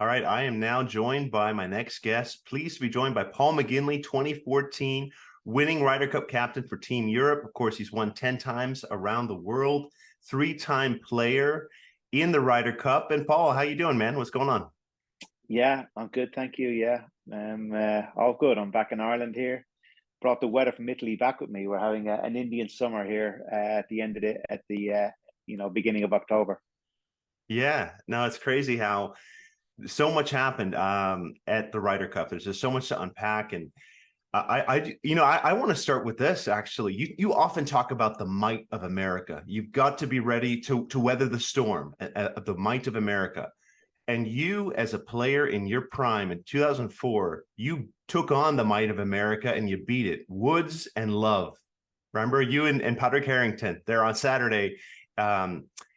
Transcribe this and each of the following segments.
All right, I am now joined by my next guest. Pleased to be joined by Paul McGinley, 2014 winning Ryder Cup captain for Team Europe. Of course, he's won 10 times around the world, three-time player in the Ryder Cup. And Paul, how you doing, man? What's going on? Yeah, I'm good, thank you. Yeah, all good. I'm back in Ireland here. Brought the weather from Italy back with me. We're having an Indian summer here at the end of the beginning of October. Yeah, no, it's crazy how so much happened at the Ryder Cup. There's just so much to unpack, and I want to start with this. Actually, you often talk about the might of America. You've got to be ready to weather the storm. The might of America. And you, as a player in your prime in 2004, you took on the might of America and you beat it. Woods and Love. Remember you and Patrick Harrington there on Saturday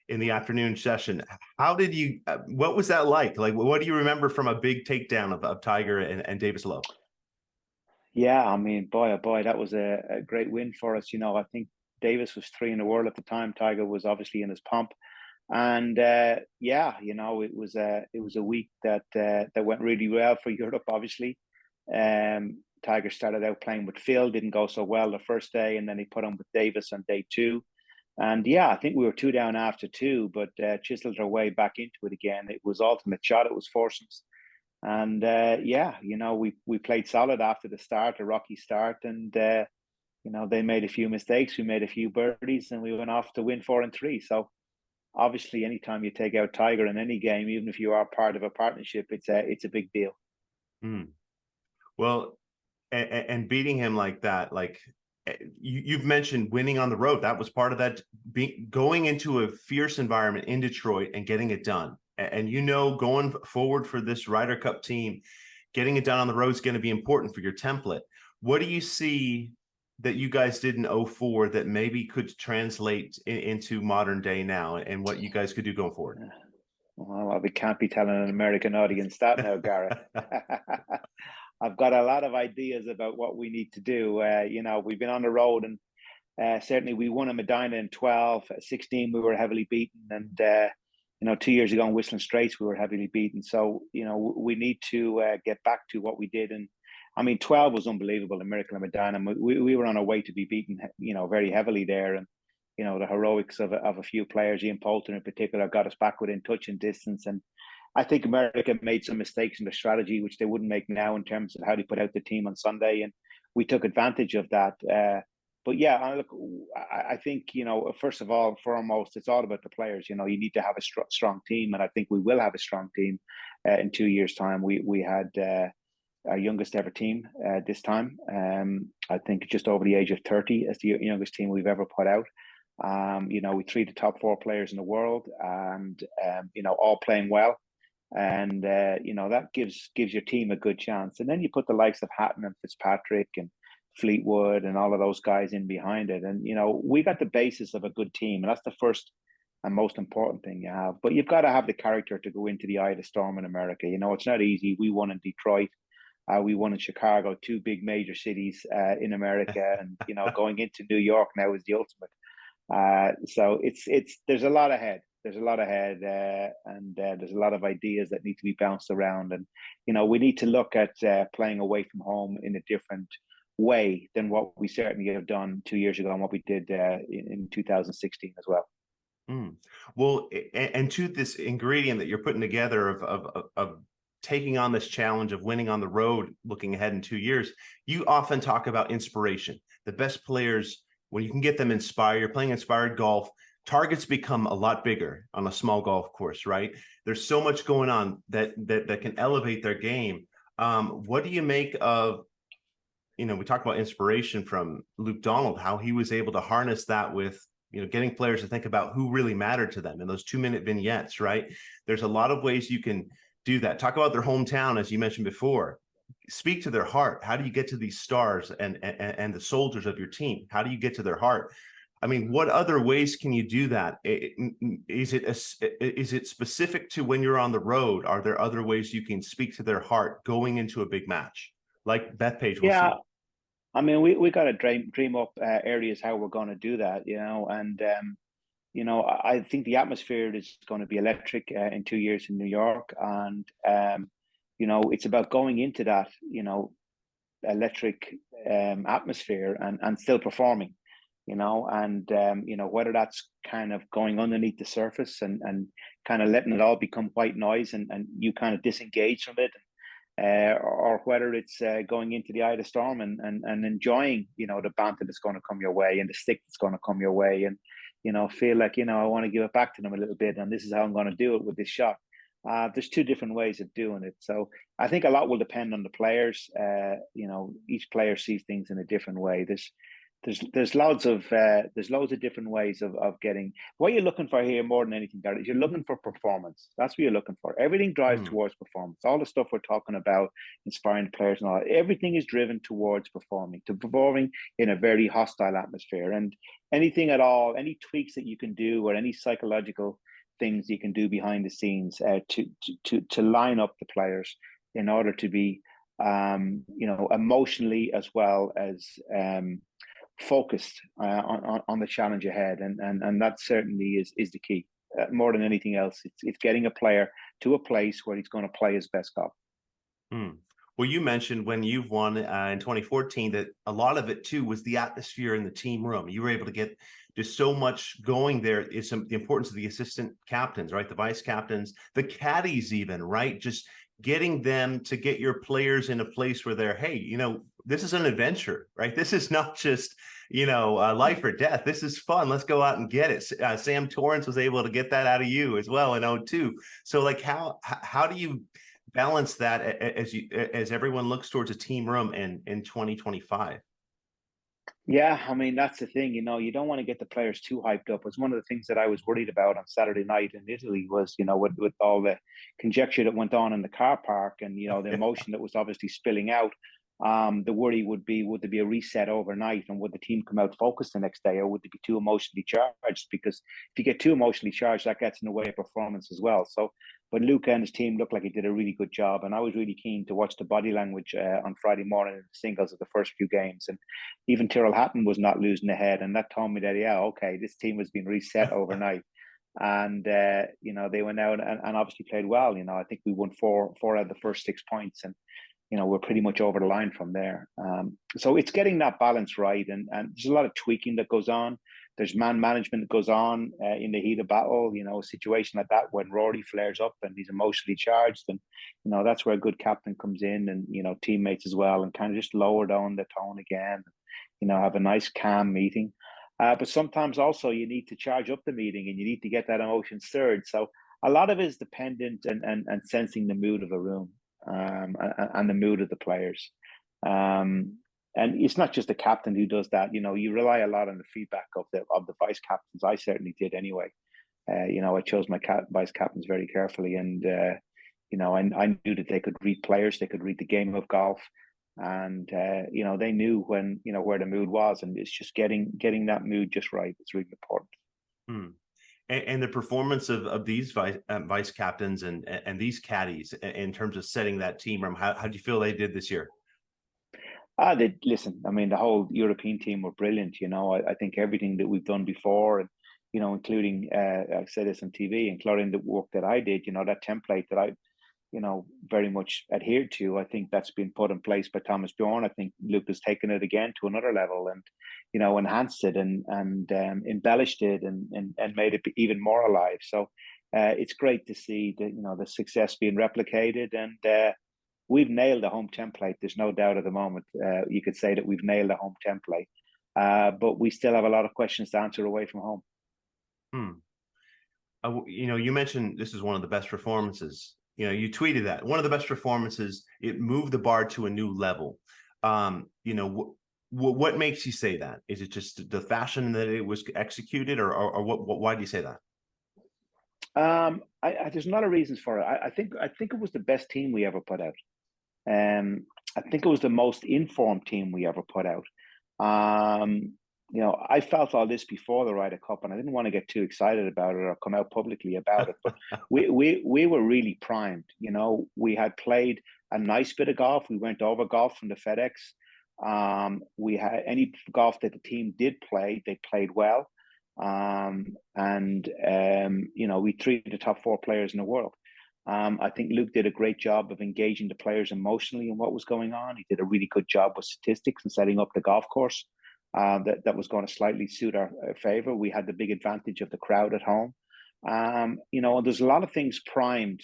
in the afternoon session. How did you, what was that like? Like, what do you remember from a big takedown of Tiger and Davis Lowe? Yeah, I mean, boy, oh boy, that was a great win for us. I think Davis was three in the world at the time. Tiger was obviously in his pomp. And yeah, it was a week that went really well for Europe. Obviously, Tiger started out playing with Phil, didn't go so well the first day, and then he put on with Davis on day two. And yeah, I think we were two down after two, but chiseled our way back into it again. It was ultimate shot. It was foursomes, and yeah, we played solid after the start, a rocky start, and they made a few mistakes, we made a few birdies, and we went off to win four and three. So obviously, anytime you take out Tiger in any game, even if you are part of a partnership, it's a big deal. Hmm. Well, and beating him like that, like you've mentioned winning on the road. That was part of that, going into a fierce environment in Detroit and getting it done. And going forward for this Ryder Cup team, getting it done on the road is going to be important for your template. What do you see that you guys did in '04 that maybe could translate into modern day now, and what you guys could do going forward? Well, we can't be telling an American audience that now, Gareth. I've got a lot of ideas about what we need to do. We've been on the road, and certainly we won a Medina in 12. 16 we were heavily beaten, and 2 years ago in Whistling Straits we were heavily beaten. So we need to get back to what we did. And I mean, 12 was unbelievable, the miracle of Medina. We were on our way to be beaten, very heavily there. And the heroics of a few players, Ian Poulter in particular, got us back within touch and distance. And I think America made some mistakes in the strategy, which they wouldn't make now, in terms of how they put out the team on Sunday, and we took advantage of that. But yeah, look, I think first of all, foremost, it's all about the players. You need to have a strong team, and I think we will have a strong team in 2 years' time. We had our youngest ever team this time. I think just over the age of 30 as the youngest team we've ever put out. We three the top four players in the world, and all playing well, and that gives your team a good chance. And then you put the likes of Hatton and Fitzpatrick and Fleetwood and all of those guys in behind it, and we got the basis of a good team, and that's the first and most important thing you have. But you've got to have the character to go into the eye of the storm in America. It's not easy. We won in Detroit. We won in Chicago, two big major cities in America, and going into New York now is the ultimate. So it's there's a lot ahead. There's a lot ahead, and there's a lot of ideas that need to be bounced around. And we need to look at playing away from home in a different way than what we certainly have done 2 years ago, and what we did in 2016 as well. Mm. Well, and to this ingredient that you're putting together of taking on this challenge of winning on the road, looking ahead in 2 years, you often talk about inspiration. The best players, when you can get them inspired, you're playing inspired golf, targets become a lot bigger on a small golf course, right? There's so much going on that can elevate their game. What do you make of, we talk about inspiration from Luke Donald, how he was able to harness that with, getting players to think about who really mattered to them in those 2-minute vignettes, right? There's a lot of ways you can do that. Talk about their hometown, as you mentioned before. Speak to their heart. How do you get to these stars and the soldiers of your team? How do you get to their heart? I mean, what other ways can you do that? Is it specific to when you're on the road? Are there other ways you can speak to their heart going into a big match, like Bethpage will see? Yeah, I mean, we got to dream up areas how we're going to do that, and I think the atmosphere is going to be electric in 2 years in New York, and it's about going into that, electric atmosphere and still performing, and whether that's kind of going underneath the surface and kind of letting it all become white noise and you kind of disengage from it, or whether it's going into the eye of the storm and enjoying, the banter that's going to come your way and the stick that's going to come your way, and feel like, I want to give it back to them a little bit, and this is how I'm going to do it with this shot. There's two different ways of doing it, so I think a lot will depend on the players. Each player sees things in a different way. There's loads of different ways of getting what you're looking for here. More than anything, Gary, is you're looking for performance. That's what you're looking for. Everything drives towards performance. All the stuff we're talking about, inspiring players and all, everything is driven towards performing in a very hostile atmosphere. And anything at all, any tweaks that you can do, or any psychological things you can do behind the scenes to line up the players in order to be emotionally as well as focused on the challenge ahead, and that certainly is the key. More than anything else, it's getting a player to a place where he's going to play his best golf. Well, you mentioned when you've won in 2014 that a lot of it too was the atmosphere in the team room. You were able to get just so much going there. Is the importance of the assistant captains, right? The vice captains, the caddies, even, right? Just getting them to get your players in a place where they're, hey, this is an adventure, right? This is not just, life or death. This is fun. Let's go out and get it. Sam Torrance was able to get that out of you as well in 2002. So like, how do you balance that as everyone looks towards a team room in 2025? Yeah, I mean, that's the thing, you don't want to get the players too hyped up. It's one of the things that I was worried about on Saturday night in Italy was, with all the conjecture that went on in the car park and, the emotion that was obviously spilling out. The worry would be, would there be a reset overnight, and would the team come out focused the next day, or would they be too emotionally charged? Because if you get too emotionally charged, that gets in the way of performance as well. So, but Luca and his team looked like he did a really good job, and I was really keen to watch the body language on Friday morning in the singles of the first few games, and even Tyrrell Hatton was not losing the head, and that told me that, yeah, okay, this team has been reset overnight. And they went out and obviously played well. I think we won four out of the first 6 points, and we're pretty much over the line from there. So it's getting that balance right, and there's a lot of tweaking that goes on. There's man management that goes on in the heat of battle. A situation like that when Rory flares up and he's emotionally charged, and that's where a good captain comes in, and teammates as well, and kind of just lower down the tone again. Have a nice calm meeting. But sometimes also you need to charge up the meeting, and you need to get that emotion stirred. So a lot of it is dependent and sensing the mood of the room, and the mood of the players. And it's not just the captain who does that. You rely a lot on the feedback of the vice captains. I certainly did anyway. I chose my vice captains very carefully, and I knew that they could read players, they could read the game of golf, and they knew when where the mood was, and it's just getting that mood just right. It's really important. And the performance of these vice captains and these caddies in terms of setting that team room, how do you feel they did this year? They listen. I mean, the whole European team were brilliant. I think everything that we've done before, and including I said this on TV, including the work that I did. That template that I very much adhered to. I think that's been put in place by Thomas Bjorn. I think Luke has taken it again to another level, and enhanced it and embellished it and made it even more alive. So it's great to see the success being replicated, and we've nailed the home template. There's no doubt at the moment. You could say that we've nailed the home template, but we still have a lot of questions to answer away from home. You mentioned this is one of the best performances. You tweeted that one of the best performances. It moved the bar to a new level. What makes you say that? Is it just the fashion that it was executed, or what? Why do you say that? There's a lot of reasons for it. I think it was the best team we ever put out. I think it was the most informed team we ever put out. I felt all this before the Ryder Cup, and I didn't want to get too excited about it or come out publicly about it. But we were really primed. We had played a nice bit of golf. We went over golf from the FedEx. We had any golf that the team did play, they played well. We three of the top four players in the world. I think Luke did a great job of engaging the players emotionally in what was going on. He did a really good job with statistics and setting up the golf course that was going to slightly suit our favor. We had the big advantage of the crowd at home. And there's a lot of things primed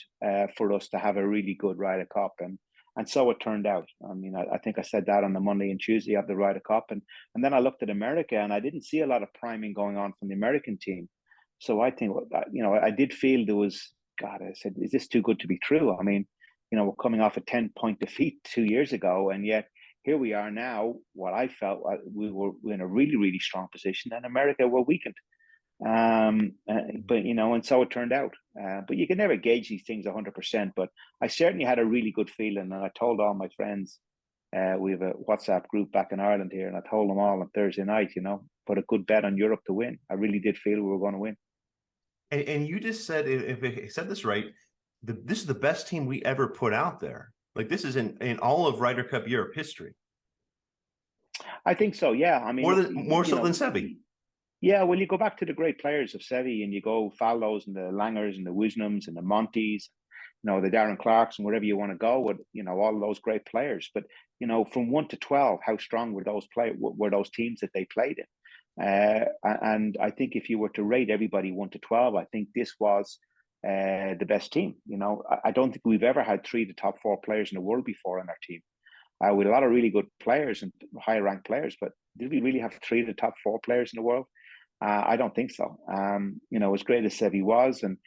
for us to have a really good Ryder Cup, and so it turned out. I mean, I think I said that on the Monday and Tuesday of the Ryder Cup, and then I looked at America, and I didn't see a lot of priming going on from the American team. So I think, I did feel there was, God, I said, is this too good to be true? I mean, we're coming off a 10-point defeat 2 years ago, and yet here we are now. What I felt, we were in a really, really strong position, and America were weakened. And so it turned out. But you can never gauge these things 100%. But I certainly had a really good feeling, and I told all my friends. We have a WhatsApp group back in Ireland here, and I told them all on Thursday night, put a good bet on Europe to win. I really did feel we were going to win. And you just said, if I said this right, this is the best team we ever put out there. Like, this is in all of Ryder Cup Europe history. I think so. Yeah. I mean, more so than Seve. Yeah, well, you go back to the great players of Seve, and you go Fallows and the Langers and the Wisnums and the Montes, the Darren Clarks and wherever you want to go with, all of those great players. But, from 1 to 12, how strong were those teams that they played in? And I think if you were to rate everybody 1 to 12, I think this was the best team. I don't think we've ever had 3 of the top 4 players in the world before on our team. With a lot of really good players and high ranked players, but did we really have 3 of the top 4 players in the world? I don't think so. As great as Seve was, and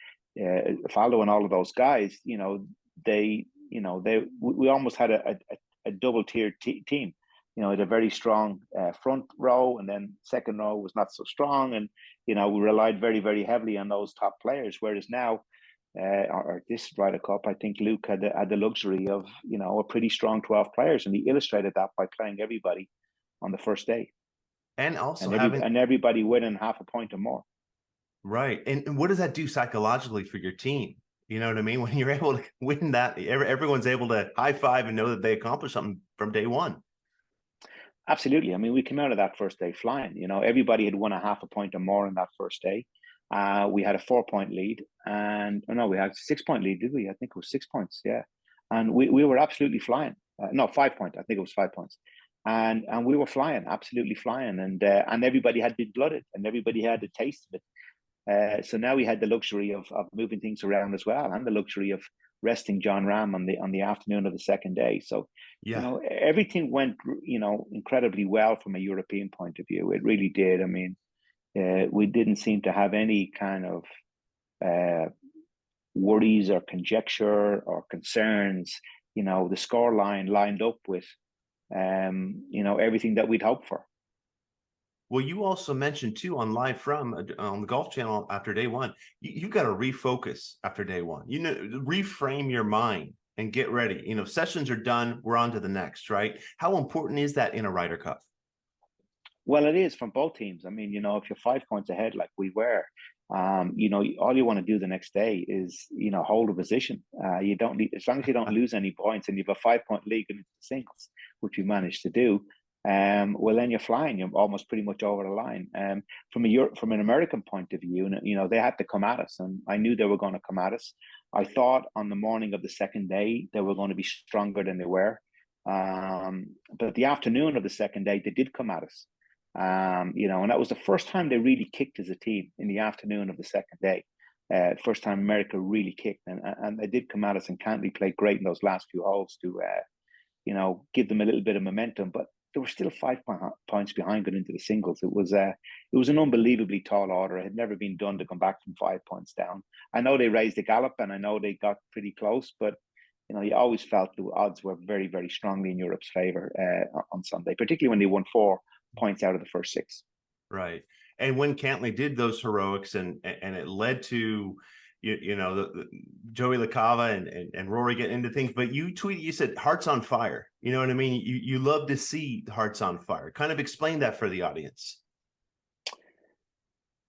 Faldo and all of those guys, we almost had a double tiered team. Had a very strong front row, and then second row was not so strong, and we relied very, very heavily on those top players. Whereas now, or this Ryder Cup, I think Luke had the luxury of a pretty strong 12 players, and he illustrated that by playing everybody on the first day. And also everybody winning half a point or more. Right. And what does that do psychologically for your team? You know what I mean? When you're able to win that, everyone's able to high five and know that they accomplished something from day one. Absolutely. I mean, we came out of that first day flying. Everybody had won a half a point or more in that first day. We had a 4-point lead, and we had a 6-point lead, did we? I think it was 6 points. Yeah. And we were absolutely flying. No, 5 points. I think it was 5 points. And we were flying, absolutely flying, and everybody had been blooded, and everybody had a taste of it. So now we had the luxury of moving things around as well, and the luxury of resting Jon Rahm on the afternoon of the second day. So yeah, everything went incredibly well from a European point of view. It really did. I mean, we didn't seem to have any kind of worries or conjecture or concerns. The score line lined up with everything that we'd hoped for. Well, you also mentioned too on Live From on the Golf Channel after day one, you got to refocus after day one. Reframe your mind and get ready. Sessions are done. We're on to the next, right? How important is that in a Ryder Cup? Well, it is from both teams. I mean, if you're 5 points ahead like we were, all you want to do the next day is, hold a position. You don't need, as long as you don't lose any points and you have a 5-point lead into the singles, which we managed to do. Well, then you're flying. You're almost pretty much over the line. From an American point of view, they had to come at us, and I knew they were going to come at us. I thought on the morning of the second day they were going to be stronger than they were, but the afternoon of the second day they did come at us. And that was the first time they really kicked as a team in the afternoon of the second day. First time America really kicked, and they did come at us, and Cantley played great in those last few holes to, give them a little bit of momentum. But they were still 5 points behind going into the singles. It was an unbelievably tall order. It had never been done to come back from 5 points down. I know they raised the gallop, and I know they got pretty close, but you always felt the odds were very, very strongly in Europe's favor on Sunday, particularly when they won 4 points out of the first 6. Right. And when Cantley did those heroics and it led to, the Joey LaCava and Rory getting into things, but you tweeted, you said hearts on fire. You know what I mean? You love to see hearts on fire. Kind of explain that for the audience.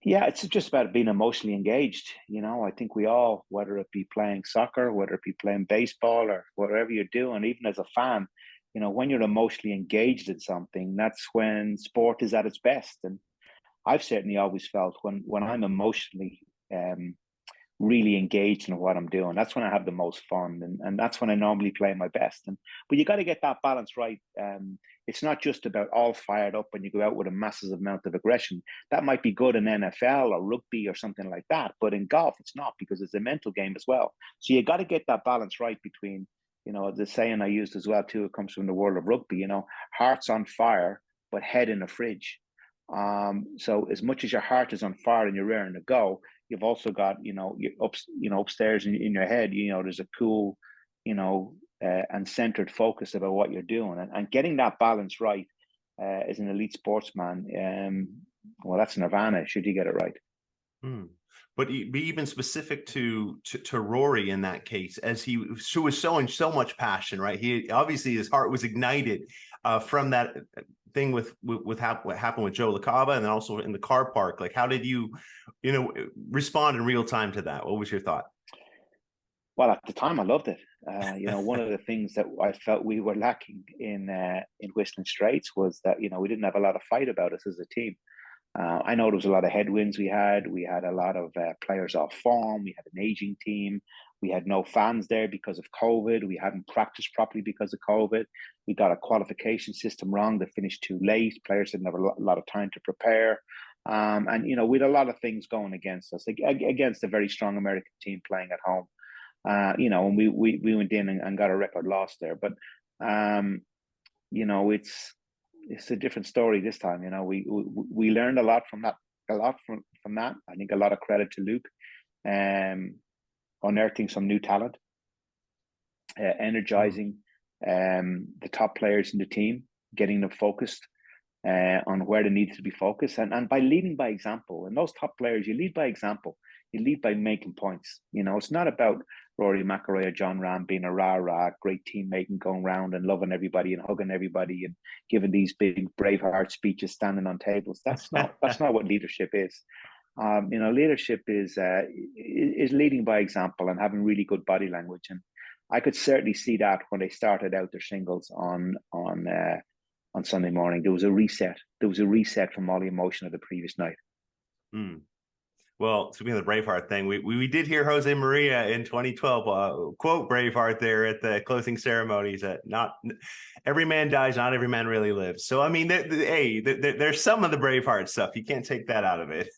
Yeah, it's just about being emotionally engaged. I think we all, whether it be playing soccer, whether it be playing baseball or whatever you're doing, even as a fan, when you're emotionally engaged in something, that's when sport is at its best. And I've certainly always felt when I'm emotionally really engaged in what I'm doing, that's when I have the most fun, and that's when I normally play my best. And but you got to get that balance right. It's not just about all fired up when you go out with a massive amount of aggression. That might be good in NFL or rugby or something like that, but in golf, it's not, because it's a mental game as well. So you got to get that balance right between, the saying I used as well too. It comes from the world of rugby. Heart's on fire, but head in a fridge. So as much as your heart is on fire and you're raring to go, you've also got, upstairs in your head, there's a cool, and centered focus about what you're doing, and getting that balance right as an elite sportsman. Well, that's nirvana. Should you get it right? Hmm. But be even specific to Rory in that case, as he was showing so much passion, right? He obviously, his heart was ignited from that thing with what happened with Joe LaCava, and then also in the car park. Like, how did you respond in real time to that? What was your thought? Well, at the time, I loved it. One of the things that I felt we were lacking in Whistling Straits was that we didn't have a lot of fight about us as a team. I know there was a lot of headwinds we had. We had a lot of players off form. We had an aging team. We had no fans there because of COVID. We hadn't practiced properly because of COVID. We got a qualification system wrong that finished too late. Players didn't have a lot of time to prepare. And, we had a lot of things going against us, against a very strong American team playing at home. And we went in and got a record loss there. But, it's a different story this time. We learned a lot from that, from that. I think a lot of credit to Luke, unearthing some new talent, energizing the top players in the team, getting them focused on where they need to be focused, and by leading by example. And those top players, you lead by example. You lead by making points. It's not about Rory McIlroy or Jon Rahm being a rah-rah, great teammate and going around and loving everybody and hugging everybody and giving these big Braveheart speeches, standing on tables. That's not what leadership is. Leadership is leading by example and having really good body language. And I could certainly see that when they started out their singles on Sunday morning. There was a reset. There was a reset from all the emotion of the previous night. Mm. Well, speaking of the Braveheart thing, we did hear Jose Maria in 2012 quote Braveheart there at the closing ceremonies, that not every man dies, not every man really lives. So, I mean, there's some of the Braveheart stuff. You can't take that out of it.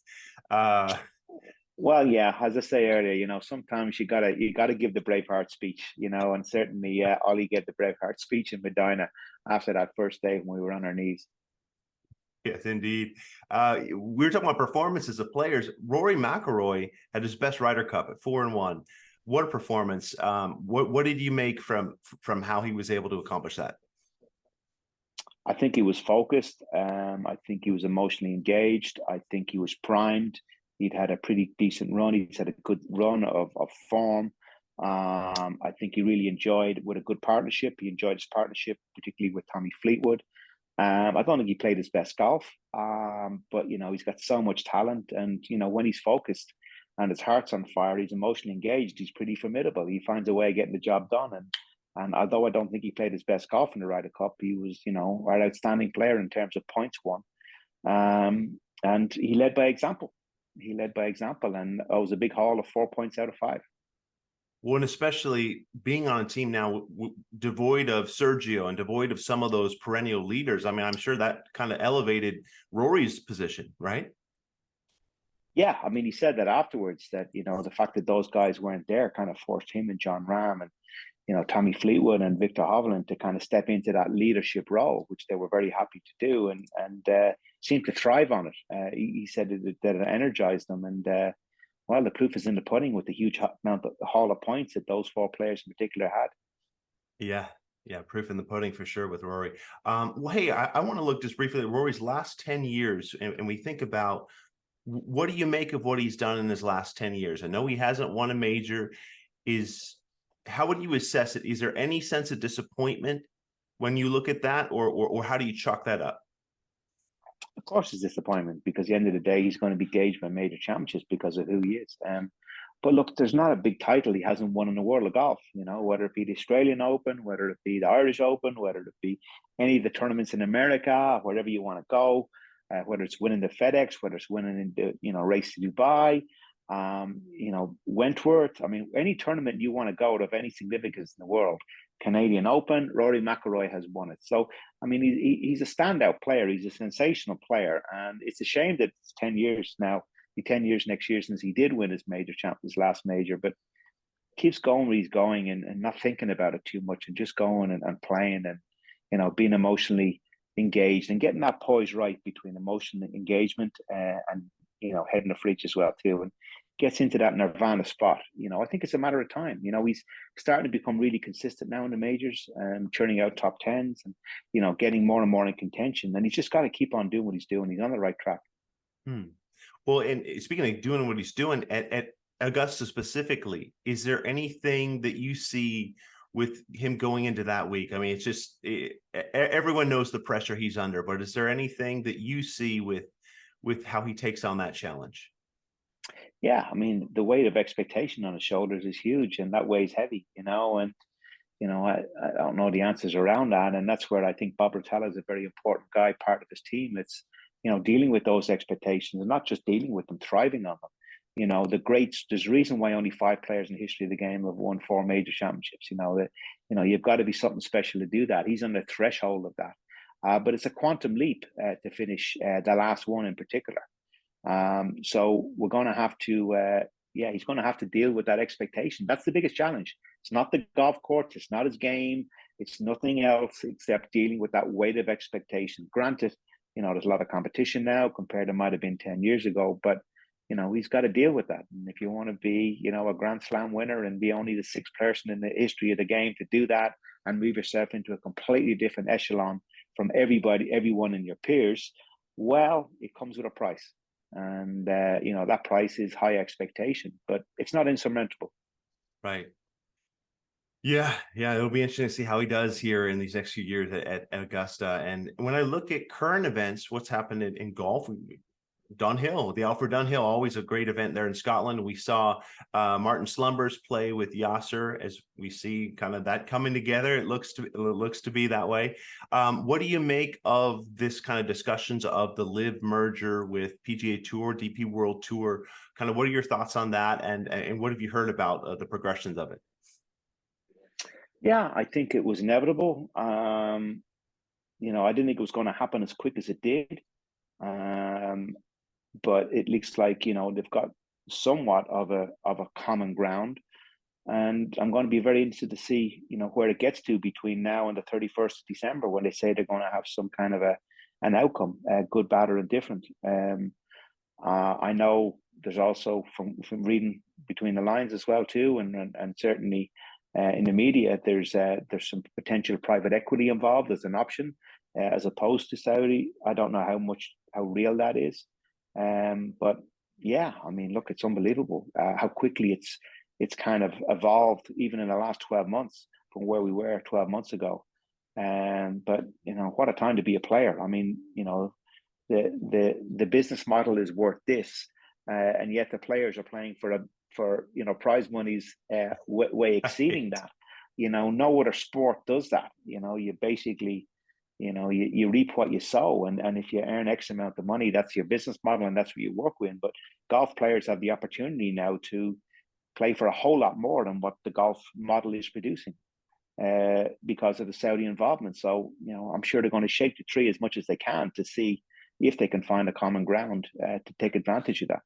Well, yeah, as I say earlier, sometimes you gotta give the Braveheart speech, and certainly Ollie gave the Braveheart speech in Medina after that first day when we were on our knees. Yes, indeed. We were talking about performances of players. Rory McIlroy had his best Ryder Cup at 4-1. What a performance! What did you make from how he was able to accomplish that? I think he was focused. I think he was emotionally engaged. I think he was primed. He'd had a pretty decent run. He's had a good run of form. I think he really enjoyed with a good partnership. He enjoyed his partnership, particularly with Tommy Fleetwood. I don't think he played his best golf, but he's got so much talent, and when he's focused and his heart's on fire, he's emotionally engaged. He's pretty formidable. He finds a way of getting the job done, and although I don't think he played his best golf in the Ryder Cup, he was an outstanding player in terms of points won, and he led by example. He led by example, and it was a big haul of 4 points out of 5. Well, and especially being on a team now devoid of Sergio and devoid of some of those perennial leaders. I mean, I'm sure that kind of elevated Rory's position, right? Yeah, I mean, he said that afterwards, that the fact that those guys weren't there kind of forced him and Jon Rahm and Tommy Fleetwood and Victor Hovland to kind of step into that leadership role, which they were very happy to do, and seemed to thrive on it. He said that it energized them, and well, the proof is in the pudding with the huge amount of the haul of points that those 4 players in particular had. Yeah. Yeah, proof in the pudding for sure with Rory. Well, hey, I want to look just briefly at Rory's last 10 years, and we think about, what do you make of what he's done in his last 10 years? I know he hasn't won a major. How would you assess it? Is there any sense of disappointment when you look at that, or how do you chalk that up? Of course, it's disappointment, because at the end of the day, he's going to be gauged by major championships because of who he is. But look, there's not a big title he hasn't won in the world of golf, whether it be the Australian Open, whether it be the Irish Open, whether it be any of the tournaments in America, wherever you want to go. whether it's winning the FedEx, whether it's winning in the race to Dubai, Wentworth. I mean, any tournament you want to go to of any significance in the world, Canadian Open, Rory McIlroy has won it. So, I mean, he's a standout player. He's a sensational player, and it's a shame that it's 10 years now. 10 years next year since he did win his his last major, but keeps going where he's going and not thinking about it too much and just going and playing and being emotionally engaged and getting that poise right between emotional engagement and head in the fridge as well too, and gets into that nirvana spot. I think it's a matter of time. He's starting to become really consistent now in the majors and churning out top tens and getting more and more in contention, and he's just got to keep on doing what he's doing. He's on the right track. Well, and speaking of doing what he's doing at Augusta specifically, is there anything that you see with him going into that week? I mean, it's just everyone knows the pressure he's under, but is there anything that you see with how he takes on that challenge? Yeah, I mean, the weight of expectation on his shoulders is huge, and that weighs heavy, and I don't know the answers around that, and that's where I think Bob Rotella is a very important guy, part of his team. It's dealing with those expectations and not just dealing with them, thriving on them. The greats. There's a reason why only 5 players in the history of the game have won 4 major championships. You've got to be something special to do that. He's on the threshold of that, but it's a quantum leap to finish the last one in particular. So we're going to have to, he's going to have to deal with that expectation. That's the biggest challenge. It's not the golf course. It's not his game. It's nothing else except dealing with that weight of expectation. Granted, there's a lot of competition now compared to might have been 10 years ago, but he's got to deal with that. And if you want to be, a Grand Slam winner and be only the 6th person in the history of the game to do that and move yourself into a completely different echelon from everyone in your peers, well, it comes with a price. And, that price is high expectation, but it's not insurmountable. Right. Yeah. It'll be interesting to see how he does here in these next few years at Augusta. And when I look at current events, what's happened in golf, Dunhill, the Alfred Dunhill, always a great event there in Scotland. We saw Martin Slumbers play with Yasser, as we see kind of that coming together. It looks to be that way. What do you make of this kind of discussions of the LIV merger with PGA Tour, DP World Tour? Kind of what are your thoughts on that, and what have you heard about the progressions of it? Yeah, I think it was inevitable. I didn't think it was going to happen as quick as it did. But it looks like they've got somewhat of a common ground, and I'm going to be very interested to see where it gets to between now and the 31st of December, when they say they're going to have some kind of an outcome, good, bad, or indifferent. I know there's also from reading between the lines as well too, and certainly in the media, there's some potential private equity involved as an option, as opposed to Saudi. I don't know how real that is. But yeah, I mean, look, it's unbelievable how quickly it's kind of evolved, even in the last 12 months from where we were 12 months ago. But what a time to be a player. I mean, the business model is worth this, and yet the players are playing for prize monies way exceeding that. No other sport does that. You basically you reap what you sow, and if you earn X amount of money, that's your business model and that's what you work with. But golf players have the opportunity now to play for a whole lot more than what the golf model is producing because of the Saudi involvement. So I'm sure they're going to shake the tree as much as they can to see if they can find a common ground to take advantage of that.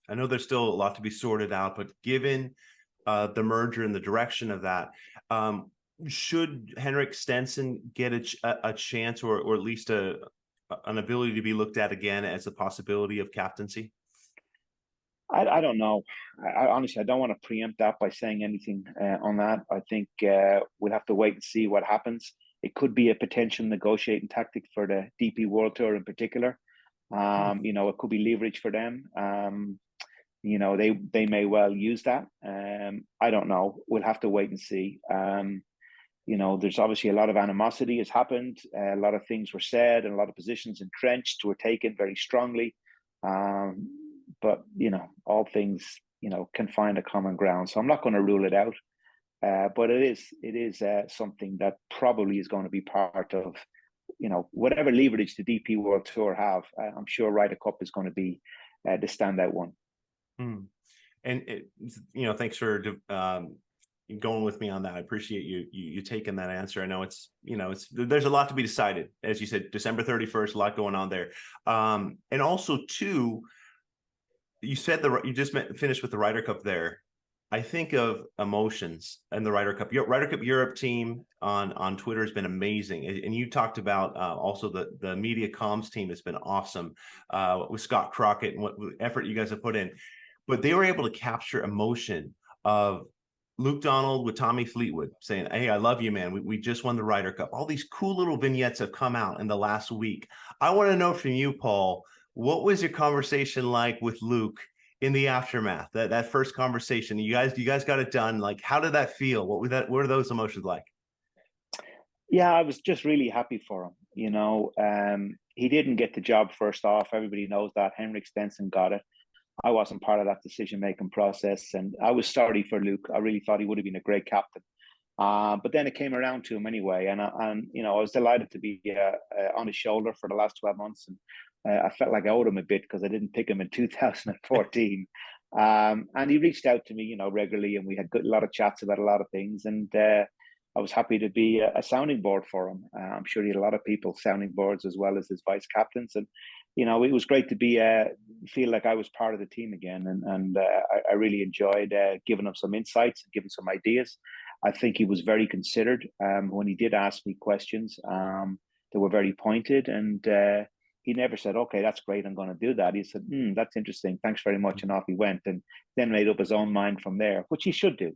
I know there's still a lot to be sorted out, but given the merger and the direction of that, should Henrik Stenson get a chance, or at least an ability to be looked at again as a possibility of captaincy? I don't know. Honestly, I don't want to preempt that by saying anything on that. I think we'll have to wait and see what happens. It could be a potential negotiating tactic for the DP World Tour in particular. It could be leverage for them. They may well use that. I don't know. We'll have to wait and see. There's obviously a lot of animosity has happened. A lot of things were said, and a lot of positions entrenched were taken very strongly. But all things can find a common ground. So I'm not going to rule it out. But it is something that probably is going to be part of whatever leverage the DP World Tour have, I'm sure Ryder Cup is going to be the standout one. And thanks for going with me on that. I appreciate you taking that answer. I know there's a lot to be decided, as you said, December 31st, a lot going on there. And also too, you said you just finished with the Ryder Cup there. I think of emotions and the Ryder Cup. Ryder Cup Europe team on Twitter has been amazing, and you talked about also the media comms team has been awesome with Scott Crockett and what effort you guys have put in. But they were able to capture emotion of Luke Donald with Tommy Fleetwood saying, "Hey, I love you, man. We just won the Ryder Cup." All these cool little vignettes have come out in the last week. I want to know from you, Paul, what was your conversation like with Luke in the aftermath? That first conversation, you guys got it done. Like, how did that feel? What were those emotions like? Yeah, I was just really happy for him. He didn't get the job first off. Everybody knows that. Henrik Stenson got it. I wasn't part of that decision-making process, and I was sorry for Luke. I really thought he would have been a great captain. But then it came around to him anyway, and I was delighted to be on his shoulder for the last 12 months, and I felt like I owed him a bit because I didn't pick him in 2014. And he reached out to me, regularly, and we had a lot of chats about a lot of things, and I was happy to be a sounding board for him. I'm sure he had a lot of people sounding boards as well as his vice captains, and it was great to be feel like I was part of the team again, and I really enjoyed giving him some insights and giving some ideas. I think he was very considered when he did ask me questions. They were very pointed, and he never said, "Okay, that's great, I'm going to do that." He said, "That's interesting. Thanks very much," and off he went, and then made up his own mind from there, which he should do.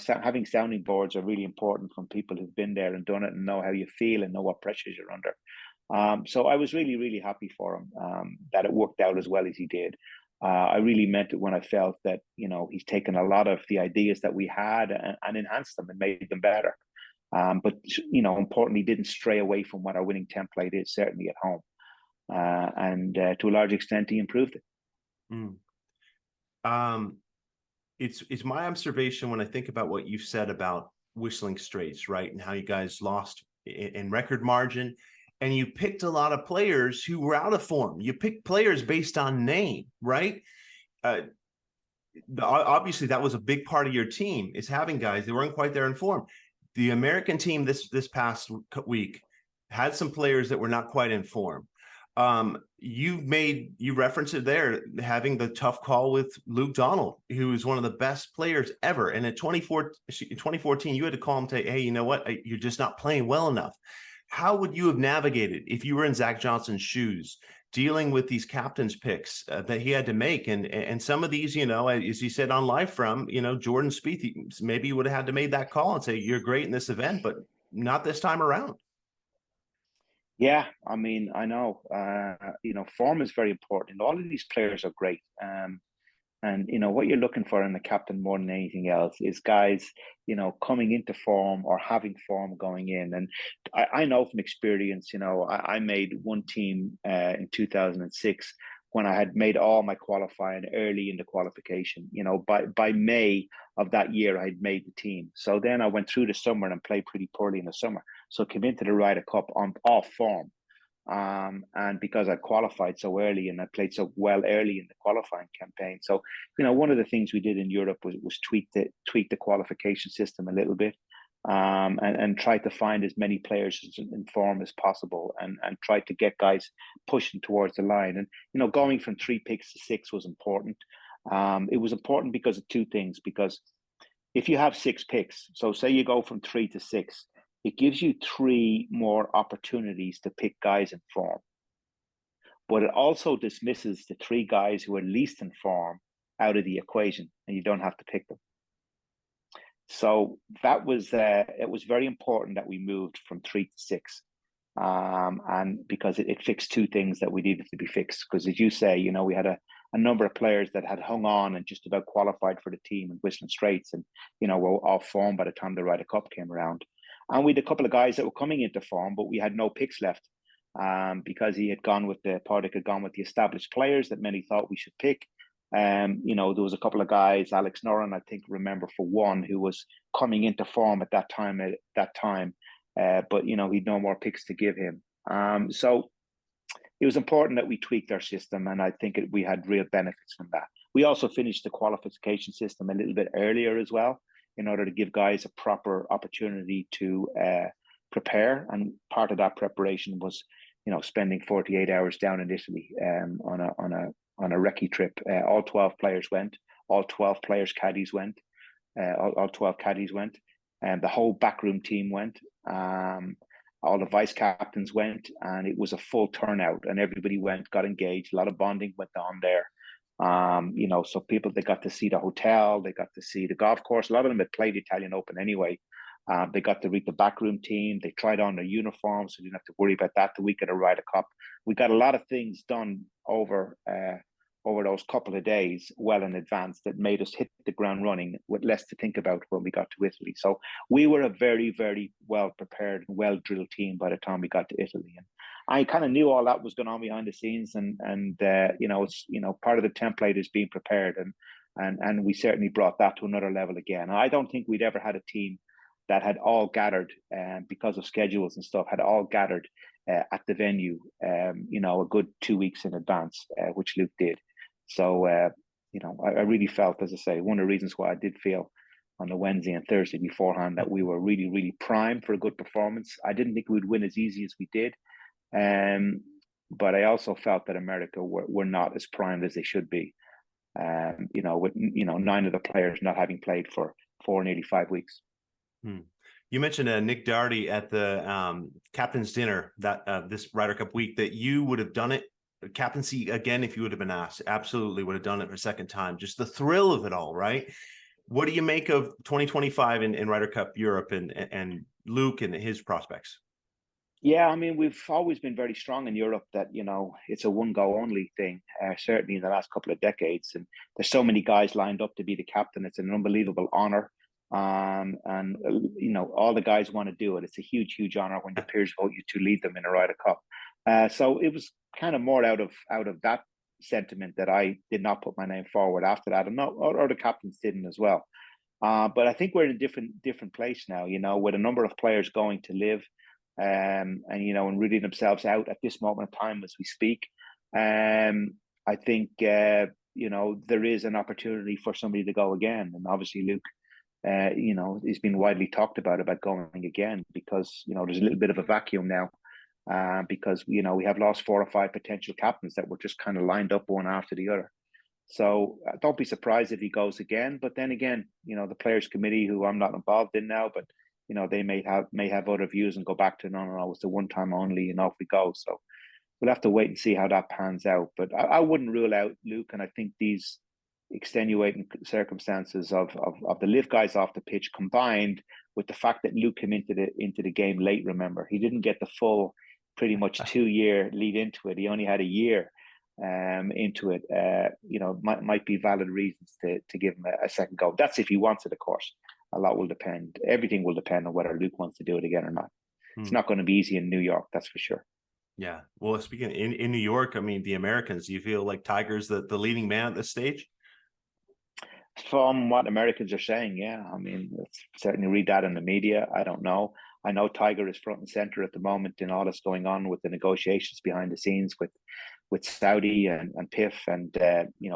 Having sounding boards are really important from people who've been there and done it and know how you feel and know what pressures you're under. So I was really, really happy for him that it worked out as well as he did. I really meant it when I felt that, he's taken a lot of the ideas that we had and enhanced them and made them better. But, importantly, didn't stray away from what our winning template is, certainly at home. And to a large extent, he improved it. It's my observation when I think about what you've said about Whistling Straits, right? And how you guys lost in record margin. And you picked a lot of players who were out of form. You picked players based on name, right? Obviously, that was a big part of your team, is having guys that weren't quite there in form. The American team this past week had some players that were not quite in form. You referenced it there, having the tough call with Luke Donald, who is one of the best players ever. And in 2014, you had to call him and say, "Hey, you know what? You're just not playing well enough." How would you have navigated if you were in Zach Johnson's shoes, dealing with these captain's picks that he had to make? And some of these, as he said on Live From, Jordan Spieth, maybe he would have had to make that call and say, "You're great in this event, but not this time around." Yeah, I mean, I know, form is very important. All of these players are great. And what you're looking for in the captain more than anything else is guys, coming into form or having form going in. And I know from experience, I made one team in 2006 when I had made all my qualifying early in the qualification. By May of that year, I had made the team. So then I went through the summer and played pretty poorly in the summer. So I came into the Ryder Cup on off form. And because I qualified so early and I played so well early in the qualifying campaign. So, one of the things we did in Europe was tweak the qualification system a little bit, and try to find as many players in form as possible, and try to get guys pushing towards the line. And, going from 3 picks to 6 was important. It was important because of 2 things, because if you have 6 picks, so say you go from 3 to 6, it gives you 3 more opportunities to pick guys in form. But it also dismisses the 3 guys who are least in form out of the equation, and you don't have to pick them. So that was it was very important that we moved from 3 to 6. And because it fixed 2 things that we needed to be fixed. Because as you say, we had a number of players that had hung on and just about qualified for the team in Whistling Straits, and were off form by the time the Ryder Cup came around. And we had a couple of guys that were coming into form, but we had no picks left, because Pardic had gone with the established players that many thought we should pick. There was a couple of guys, Alex Noren, I think, remember for one, who was coming into form at that time. but he'd no more picks to give him. So it was important that we tweaked our system, and I think we had real benefits from that. We also finished the qualification system a little bit earlier as well, in order to give guys a proper opportunity to prepare. And part of that preparation was, spending 48 hours down in Italy on a recce trip. All 12 players went. All 12 players' caddies went. All 12 caddies went, and the whole backroom team went. All the vice captains went, and it was a full turnout, and everybody went, got engaged. A lot of bonding went on there. So people, they got to see the hotel, they got to see the golf course. A lot of them had played the Italian Open anyway. They got to meet the backroom team. They tried on their uniforms, so you didn't have to worry about that the week of the Ryder Cup. We got a lot of things done over those couple of days well in advance that made us hit the ground running with less to think about when we got to Italy. So we were a very, very well prepared and well drilled team by the time we got to Italy. And I kind of knew all that was going on behind the scenes, and it's part of the template is being prepared, and we certainly brought that to another level again. I don't think we'd ever had a team that had all gathered, because of schedules and stuff, had all gathered at the venue, a good 2 weeks in advance, which Luke did. So, I really felt, as I say, one of the reasons why I did feel on the Wednesday and Thursday beforehand that we were really, really primed for a good performance. I didn't think we'd win as easy as we did. But I also felt that America were not as primed as they should be. With 9 of the players not having played for nearly 5 weeks. You mentioned Nick Doherty at the captain's dinner that this Ryder Cup week, that you would have done it captaincy again if you would have been asked. Absolutely would have done it for a second time. Just the thrill of it all, right? What do you make of 2025 in Ryder Cup Europe and Luke and his prospects? Yeah, I mean, we've always been very strong in Europe that, it's a one go only thing, certainly in the last couple of decades. And there's so many guys lined up to be the captain. It's an unbelievable honor. And all the guys want to do it. It's a huge, huge honor when your peers vote you to lead them in a Ryder Cup. So it was kind of more out of that sentiment that I did not put my name forward after that, and or the captains didn't as well. But I think we're in a different place now, with a number of players going to live, and reading themselves out at this moment in time as we speak. I think there is an opportunity for somebody to go again, and obviously Luke, he's been widely talked about going again, because there's a little bit of a vacuum now, because we have lost 4 or 5 potential captains that were just kind of lined up one after the other. So don't be surprised if he goes again. But then again, the players committee, who I'm not involved in now, but they may have other views and go back to no, it's a one time only, and off we go. So we'll have to wait and see how that pans out. But I wouldn't rule out Luke, and I think these extenuating circumstances of the live guys off the pitch, combined with the fact that Luke came into the game late. Remember, he didn't get the full pretty much 2-year lead into it. He only had a year into it. Might be valid reasons to give him a second go. That's if he wants it, of course. A lot will depend. Everything will depend on whether Luke wants to do it again or not. It's not going to be easy in New York, that's for sure. Yeah. Well, speaking in New York, I mean, the Americans, do you feel like Tiger's the leading man at this stage? From what Americans are saying, yeah. I mean, certainly read that in the media. I don't know. I know Tiger is front and center at the moment in all that's going on with the negotiations behind the scenes with Saudi and PIF and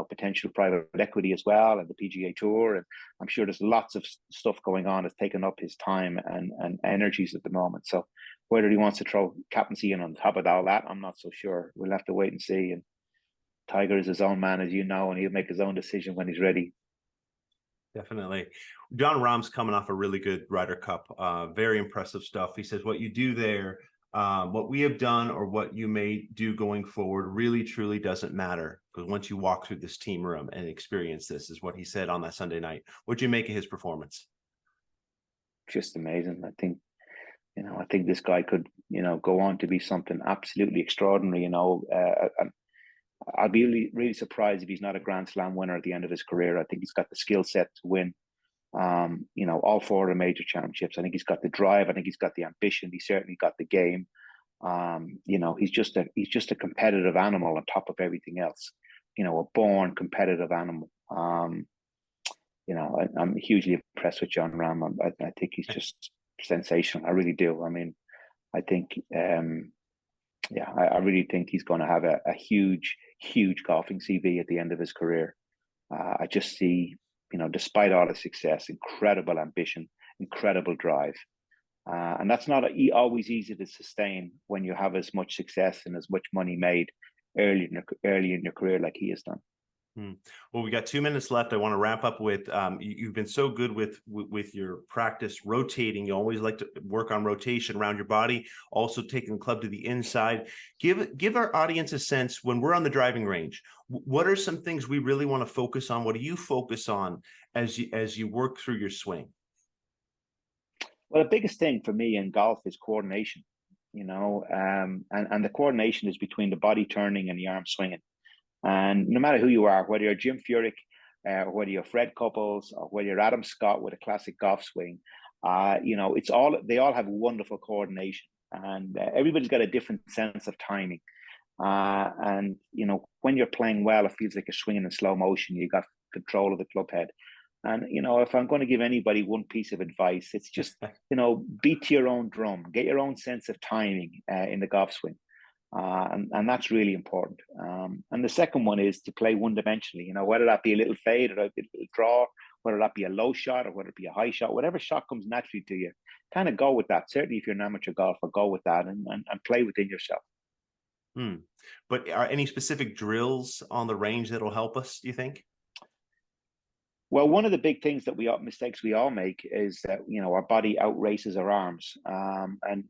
potential private equity as well, and the PGA Tour. And I'm sure there's lots of stuff going on that's taken up his time and energies at the moment. So whether he wants to throw captaincy in on top of all that, I'm not so sure. We'll have to wait and see. And Tiger is his own man, as you know, and he'll make his own decision when he's ready. Definitely. Jon Rahm's coming off a really good Ryder Cup. Very impressive stuff. He says what you do there, what we have done or what you may do going forward really, truly doesn't matter, because once you walk through this team room and experience this, is what he said on that Sunday night. What'd you make of his performance? Just amazing. I think this guy could, go on to be something absolutely extraordinary. I'll be really, really surprised if he's not a Grand Slam winner at the end of his career. I think he's got the skill set to win, all 4 of the major championships. I think he's got the drive. I think he's got the ambition. He certainly got the game. He's just a competitive animal on top of everything else. A born competitive animal. I'm hugely impressed with Jon Rahm. I think he's just sensational. I really do. I mean, I think, I really think he's going to have a huge, huge golfing CV at the end of his career. I just see, despite all his success, incredible ambition, incredible drive. And that's not always easy to sustain when you have as much success and as much money made early in your career like he has done. Well, we got 2 minutes left. I want to wrap up with you've been so good with your practice rotating. You always like to work on rotation around your body, also taking the club to the inside. Give our audience a sense when we're on the driving range. What are some things we really want to focus on? What do you focus on as you work through your swing? Well, the biggest thing for me in golf is coordination, and the coordination is between the body turning and the arm swinging. And no matter who you are, whether you're Jim Furyk, or whether you're Fred Couples, or whether you're Adam Scott with a classic golf swing, they all have wonderful coordination, and everybody's got a different sense of timing. And when you're playing well, it feels like you're swinging in slow motion. You got control of the club head. And if I'm going to give anybody one piece of advice, it's just beat to your own drum, get your own sense of timing in the golf swing. And that's really important. And the second one is to play one-dimensionally, whether that be a little fade or a little draw, whether that be a low shot or whether it be a high shot, whatever shot comes naturally to you, kind of go with that. Certainly if you're an amateur golfer, go with that and play within yourself. But are any specific drills on the range that'll help us, do you think? Well, one of the big things mistakes we all make is that, our body outraces our arms. And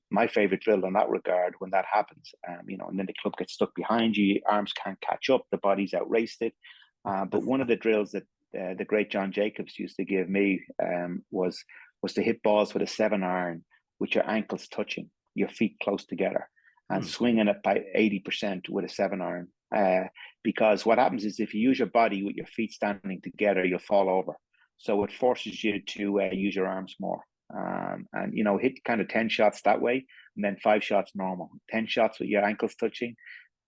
my favorite drill in that regard, when that happens, and then the club gets stuck behind you, your arms can't catch up, the body's outraced it. But one of the drills that the great John Jacobs used to give me was to hit balls with a 7-iron with your ankles touching, your feet close together, and swinging it by 80% with a 7-iron. Because what happens is if you use your body with your feet standing together, you'll fall over. So it forces you to use your arms more. And hit kind of 10 shots that way, and then 5 shots normal. 10 shots with your ankles touching,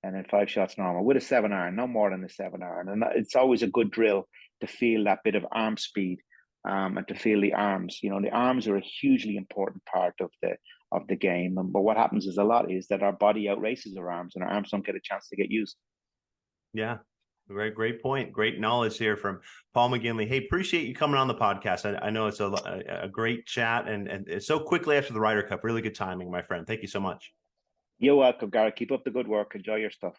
and then 5 shots normal with a 7-iron, no more than a 7-iron. And it's always a good drill to feel that bit of arm speed, and to feel the arms. The arms are a hugely important part of the game. But what happens is that our body outraces our arms, and our arms don't get a chance to get used. Yeah. Great point. Great knowledge here from Paul McGinley. Hey, appreciate you coming on the podcast. I know it's a great chat and so quickly after the Ryder Cup. Really good timing, my friend. Thank you so much. You're welcome, Gareth. Keep up the good work. Enjoy your stuff.